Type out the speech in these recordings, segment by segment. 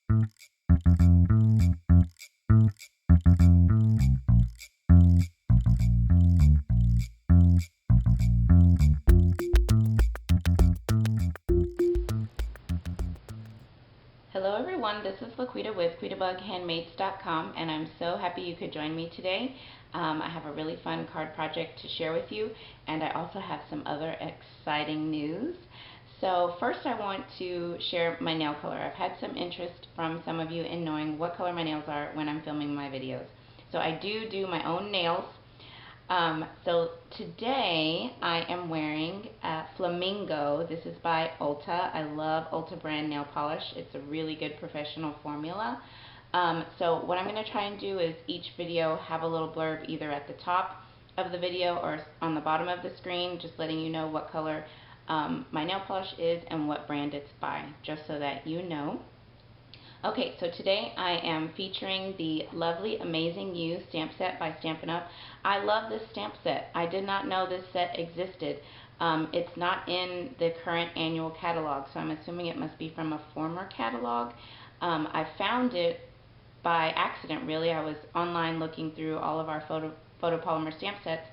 Hello everyone, this is LaQuita with QuitaBugHandmades.com, and I'm so happy you could join me today. I have a really fun card project to share with you, and I also have some other exciting news. So first I want to share my nail color. I've had some interest from some of you in knowing what color my nails are when I'm filming my videos. So I do my own nails. So today I am wearing Flamingo. This is by Ulta. I love Ulta brand nail polish. It's a really good professional formula. So what I'm going to try and do is each video have a little blurb either at the top of the video or on the bottom of the screen, just letting you know what color my nail polish is and what brand it's by, just so that you know. Okay, so today I am featuring the lovely Amazing You stamp set by Stampin' Up. I love this stamp set. I did not know this set existed. It's not in the current annual catalog, so I'm assuming it must be from a former catalog. I found it by accident, really. I was online looking through all of our photopolymer stamp sets,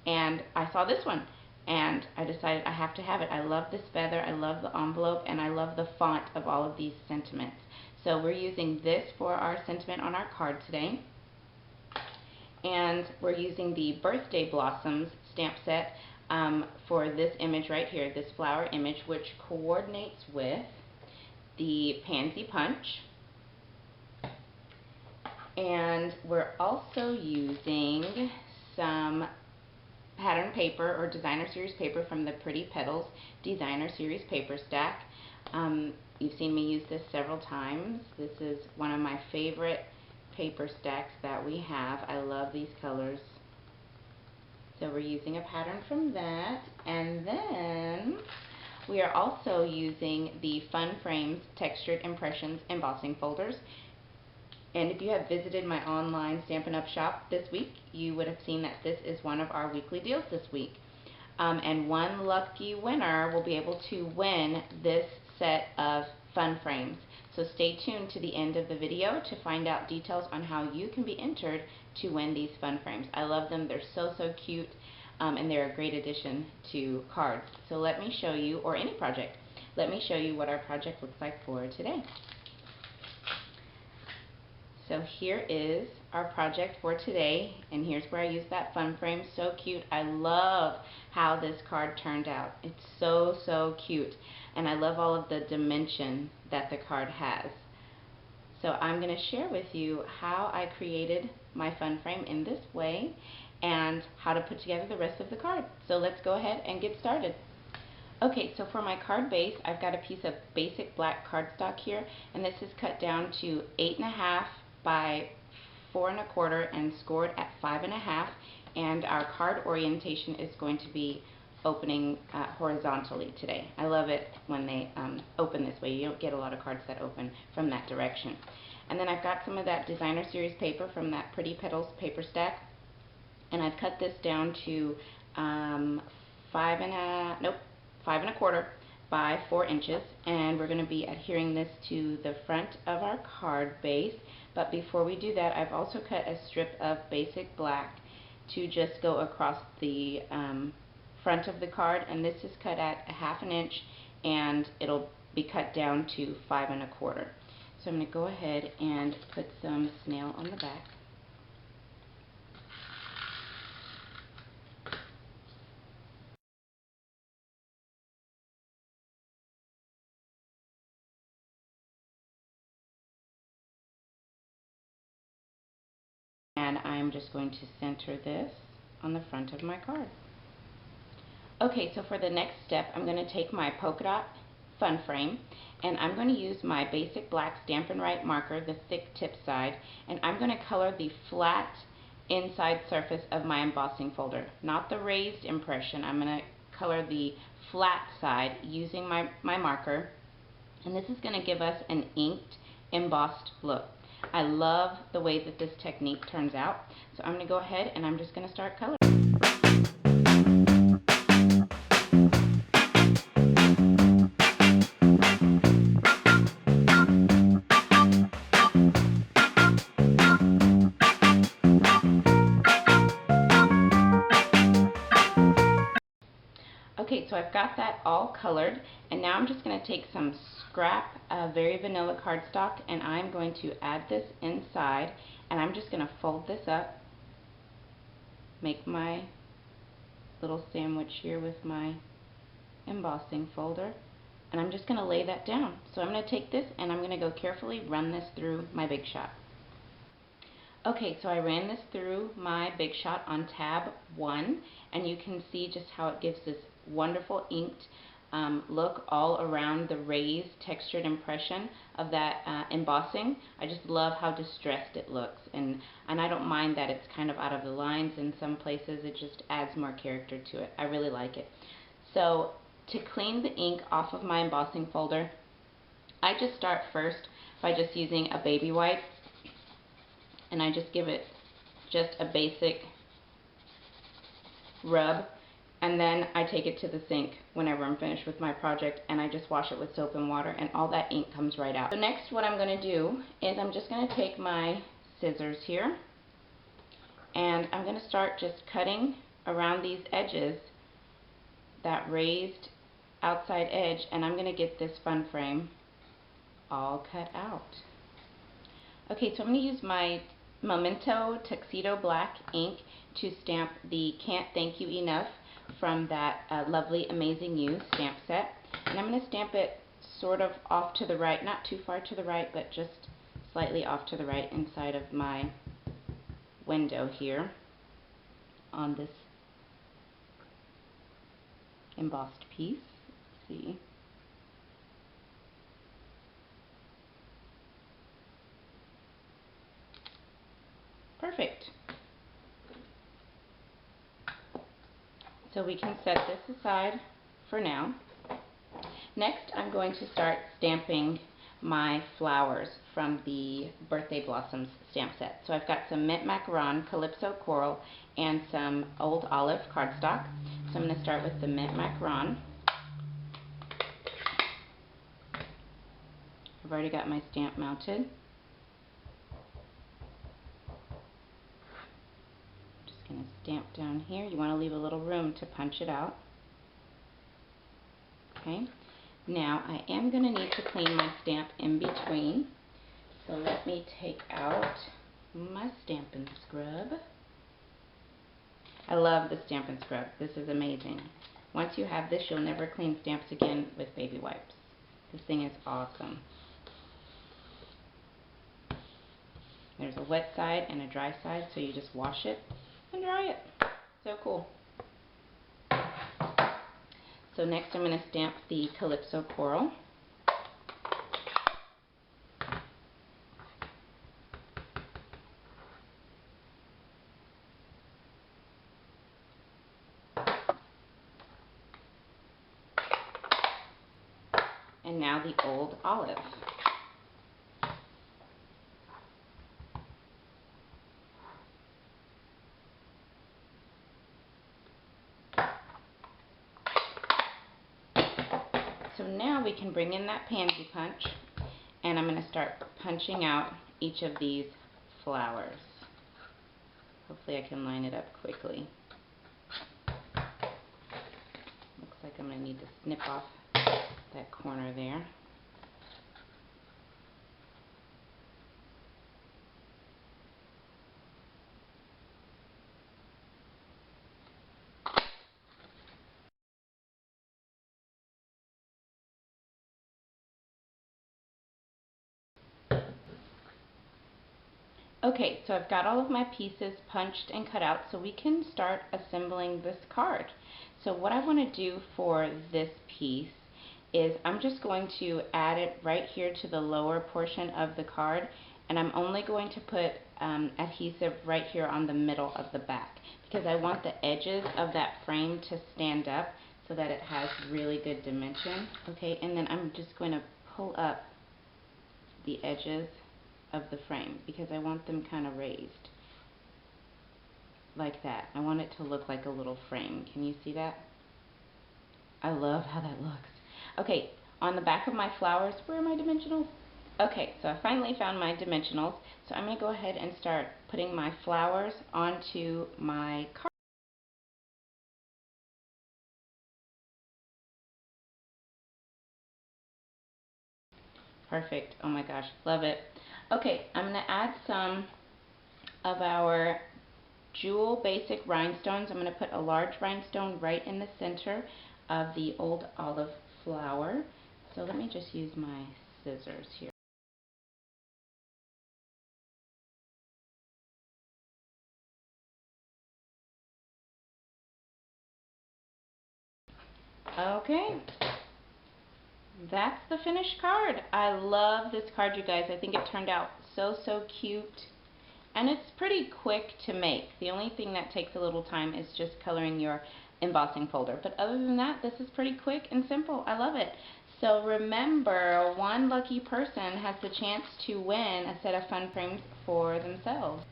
and I saw this one, and I decided I have to have it. I love this feather, I love the envelope, and I love the font of all of these sentiments. So we're using this for our sentiment on our card today. And we're using the Birthday Blossoms stamp set for this image right here, this flower image, which coordinates with the Pansy Punch. And we're also using some pattern paper or designer series paper from the Pretty Petals designer series paper stack. You've seen me use this several times. This is one of my favorite paper stacks that we have. I love these colors. So we're using a pattern from that, and then we are also using the Fun Frames Textured Impressions embossing folders. And if you have visited my online Stampin' Up! Shop this week, you would have seen that this is one of our weekly deals this week. And one lucky winner will be able to win this set of fun frames. So stay tuned to the end of the video to find out details on how you can be entered to win these fun frames. I love them. They're so cute, and they're a great addition to cards. So let me show you, or any project, let me show you what our project looks like for today. So here is our project for today, and here's where I use that fun frame. So cute. I love how this card turned out. It's so cute, and I love all of the dimension that the card has. So I'm going to share with you how I created my fun frame in this way and how to put together the rest of the card. So let's go ahead and get started. Okay, so for my card base, I've got a piece of basic black cardstock here, and this is cut down to 8.5 by 4 1/4 and scored at 5.5, and our card orientation is going to be opening horizontally today. I love it when they open this way. You don't get a lot of cards that open from that direction. And then I've got some of that designer series paper from that Pretty Petals paper stack, and I've cut this down to 5 1/4 by 4 inches, and we're going to be adhering this to the front of our card base. But before we do that, I've also cut a strip of basic black to just go across the front of the card, and this is cut at 1/2 inch, and it'll be cut down to 5 1/4. So I'm going to go ahead and put some snail on the back. And I'm just going to center this on the front of my card. Okay, so for the next step, I'm going to take my polka dot fun frame, and I'm going to use my basic black Stampin' Right marker, the thick tip side, and I'm going to color the flat inside surface of my embossing folder, not the raised impression. I'm going to color the flat side using my marker, and this is going to give us an inked embossed look. I love the way that this technique turns out, so I'm going to go ahead and I'm just going to start coloring. so I've got that all colored, and now I'm just going to take some scrap very vanilla cardstock, and I'm going to add this inside, and I'm just going to fold this up, make my little sandwich here with my embossing folder, and I'm just going to lay that down. So I'm going to take this and I'm going to go carefully run this through my Big Shot. Okay, so I ran this through my Big Shot on tab 1, and you can see just how it gives this wonderful inked look all around the raised textured impression of that embossing. I just love how distressed it looks, and I don't mind that it's kind of out of the lines in some places. It just adds more character to it. I really like it. So to clean the ink off of my embossing folder, I just start first by just using a baby wipe, and I just give it just a basic rub, and then I take it to the sink whenever I'm finished with my project, and I just wash it with soap and water, and all that ink comes right out. So next what I'm going to do is I'm just going to take my scissors here, and I'm going to start just cutting around these edges, that raised outside edge, and I'm going to get this fun frame all cut out. Okay, so I'm going to use my Memento Tuxedo Black ink to stamp the Can't Thank You Enough from that Lovely Amazing You stamp set. And I'm going to stamp it sort of off to the right, not too far to the right, but just slightly off to the right inside of my window here on this embossed piece. Let's see. Perfect. So we can set this aside for now. Next, I'm going to start stamping my flowers from the Birthday Blossoms stamp set. So I've got some Mint Macaron, Calypso Coral, and some Old Olive cardstock. So I'm going to start with the Mint Macaron. I've already got my stamp mounted. Just going to stamp down here. You want to leave a little room to punch it out. Okay. Now I am going to need to clean my stamp in between. So let me take out my Stampin' Scrub. I love the Stampin' Scrub. This is amazing. Once you have this, you'll never clean stamps again with baby wipes. This thing is awesome. There's a wet side and a dry side, so you just wash it and dry it. So cool. So next I'm going to stamp the Calypso Coral. And now the Old Olive. So now we can bring in that pansy punch, and I'm going to start punching out each of these flowers. Hopefully I can line it up quickly. Looks like I'm going to need to snip off that corner there. Okay, so I've got all of my pieces punched and cut out, so we can start assembling this card. So what I want to do for this piece is I'm just going to add it right here to the lower portion of the card, and I'm only going to put adhesive right here on the middle of the back, because I want the edges of that frame to stand up so that it has really good dimension. Okay, and then I'm just going to pull up the edges of the frame because I want them kind of raised like that. I want it to look like a little frame. Can you see that? I love how that looks. Okay, on the back of my flowers, where are my dimensionals? Okay, so I finally found my dimensionals. So I'm going to go ahead and start putting my flowers onto my card. Perfect. Oh my gosh, love it. Okay, I'm going to add some of our Jewel Basic rhinestones. I'm going to put a large rhinestone right in the center of the old olive flower. So let me just use my scissors here. Okay, that's the finished card. I love this card, you guys. I think it turned out so cute. And it's pretty quick to make. The only thing that takes a little time is just coloring your embossing folder. But other than that, this is pretty quick and simple. I love it. So remember, one lucky person has the chance to win a set of fun frames for themselves.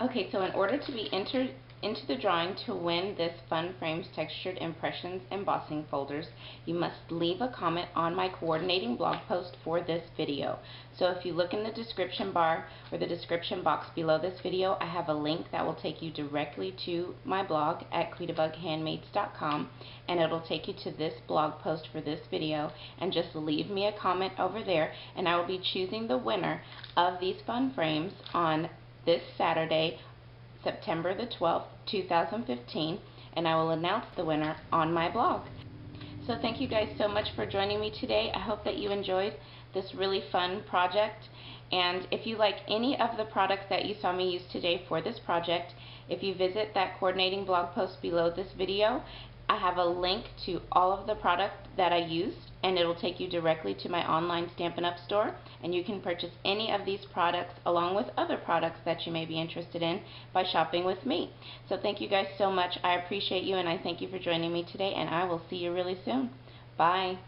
Okay, so in order to be entered into the drawing to win this Fun Frames Textured Impressions embossing folders, you must leave a comment on my coordinating blog post for this video. So if you look in the description bar or the description box below this video, I have a link that will take you directly to my blog at quitabughhandmades.com, and it'll take you to this blog post for this video, and just leave me a comment over there, and I will be choosing the winner of these fun frames on this Saturday, September the 12th, 2015, and I will announce the winner on my blog. So thank you guys so much for joining me today. I hope that you enjoyed this really fun project, and if you like any of the products that you saw me use today for this project, if you visit that coordinating blog post below this video, I have a link to all of the product that I used, and it'll take you directly to my online Stampin' Up! Store, and you can purchase any of these products along with other products that you may be interested in by shopping with me. So thank you guys so much. I appreciate you, and I thank you for joining me today, and I will see you really soon. Bye.